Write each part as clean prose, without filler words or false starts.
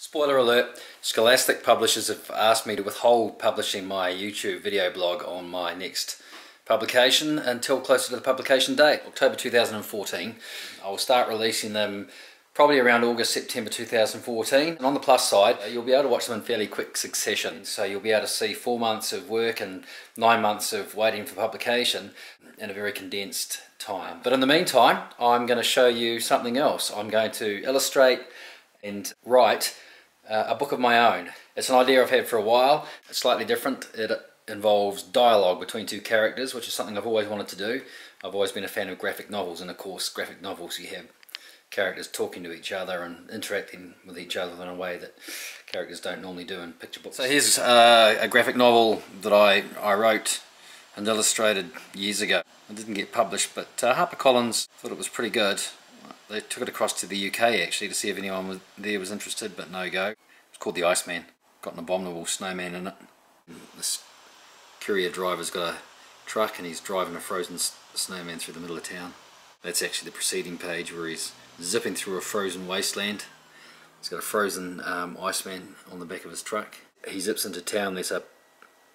Spoiler alert, Scholastic publishers have asked me to withhold publishing my YouTube video blog on my next publication until closer to the publication date, October 2014. I will start releasing them probably around August, September 2014. And on the plus side, you'll be able to watch them in fairly quick succession. So you'll be able to see 4 months of work and 9 months of waiting for publication in a very condensed time. But in the meantime, I'm going to show you something else. I'm going to illustrate and write a book of my own. It's an idea I've had for a while. It's slightly different. It involves dialogue between two characters, which is something I've always wanted to do. I've always been a fan of graphic novels, and of course graphic novels you have characters talking to each other and interacting with each other in a way that characters don't normally do in picture books. So here's a graphic novel that I wrote and illustrated years ago. It didn't get published, but HarperCollins thought it was pretty good. They took it across to the UK actually to see if anyone there was interested, but no go. It's called The Iceman. Got an abominable snowman in it. This courier driver's got a truck and he's driving a frozen snowman through the middle of town. That's actually the preceding page where he's zipping through a frozen wasteland. He's got a frozen Iceman on the back of his truck. He zips into town. There's a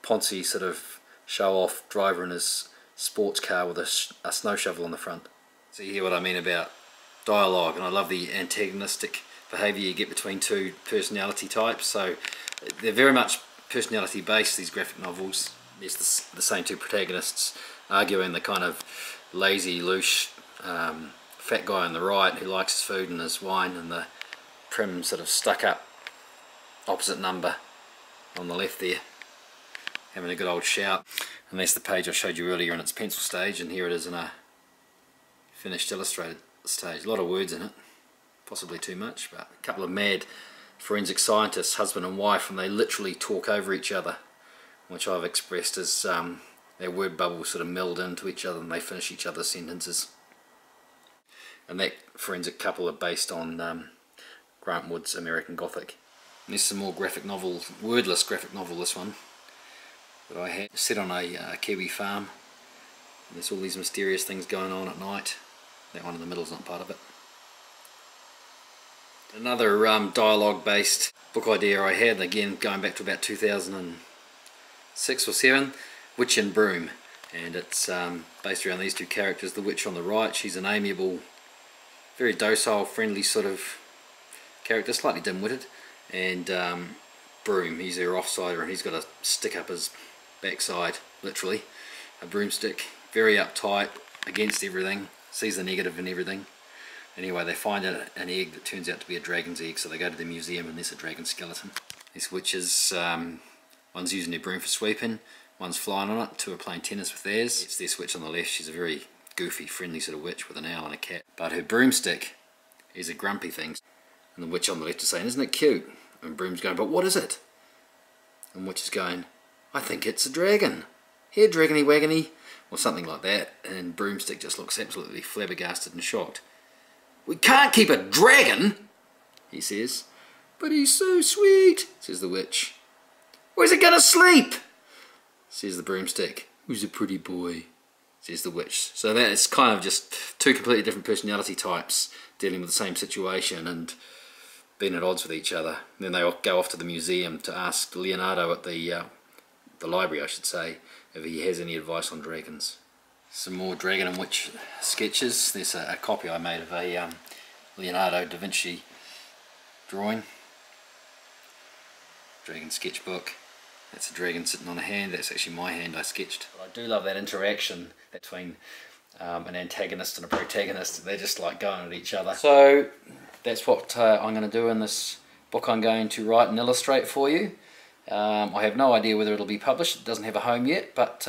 poncy sort of show-off driver in his sports car with a snow shovel on the front. So you hear what I mean about dialogue, and I love the antagonistic behaviour you get between two personality types. So they're very much personality based, these graphic novels. There's the same two protagonists arguing, the kind of lazy, loose fat guy on the right who likes his food and his wine, and the prim sort of stuck up opposite number on the left there having a good old shout. And that's the page I showed you earlier in its pencil stage, and here it is in a finished illustrated stage. A lot of words in it, possibly too much, but a couple of mad forensic scientists, husband and wife, and they literally talk over each other, which I've expressed as their word bubbles sort of meld into each other and they finish each other's sentences. And that forensic couple are based on Grant Wood's American Gothic. And there's some more graphic novel, wordless graphic novel, this one, that I had, set on a Kiwi farm. And there's all these mysterious things going on at night. That one in the middle is not part of it. Another dialogue based book idea I had, again going back to about 2006 or 7, Witch and Broom, and it's based around these two characters. The witch on the right, she's an amiable, very docile, friendly sort of character, slightly dim-witted, and Broom, he's her offsider, and he's got a stick up his backside, literally, a broomstick, very uptight, against everything, sees the negative in everything. Anyway, they find an egg that turns out to be a dragon's egg, so they go to the museum and there's a dragon skeleton. These witches, one's using their broom for sweeping, one's flying on it, two are playing tennis with theirs. It's this witch on the left. She's a very goofy, friendly sort of witch with an owl and a cat, but her broomstick is a grumpy thing. And the witch on the left is saying, "Isn't it cute?" And Broom's going, "But what is it?" And witch is going, "I think it's a dragon. Here, dragony wagony," or something like that. And Broomstick just looks absolutely flabbergasted and shocked. "We can't keep a dragon," he says. "But he's so sweet," says the witch. "Where's he gonna sleep?" says the Broomstick. "Who's a pretty boy?" says the witch. So that is kind of just two completely different personality types dealing with the same situation and being at odds with each other. And then they go off to the museum to ask Leonardo at the library, I should say, if he has any advice on dragons. Some more dragon and witch sketches. There's a copy I made of a Leonardo da Vinci drawing. Dragon sketchbook. That's a dragon sitting on a hand. That's actually my hand I sketched. But I do love that interaction between an antagonist and a protagonist. They're just like going at each other. So that's what I'm going to do in this book I'm going to write and illustrate for you. I have no idea whether it'll be published. It doesn't have a home yet, but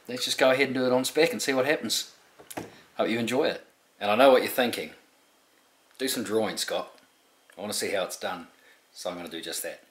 let's just go ahead and do it on spec and see what happens. Hope you enjoy it. And I know what you're thinking. Do some drawing, Scott. I want to see how it's done. So I'm going to do just that.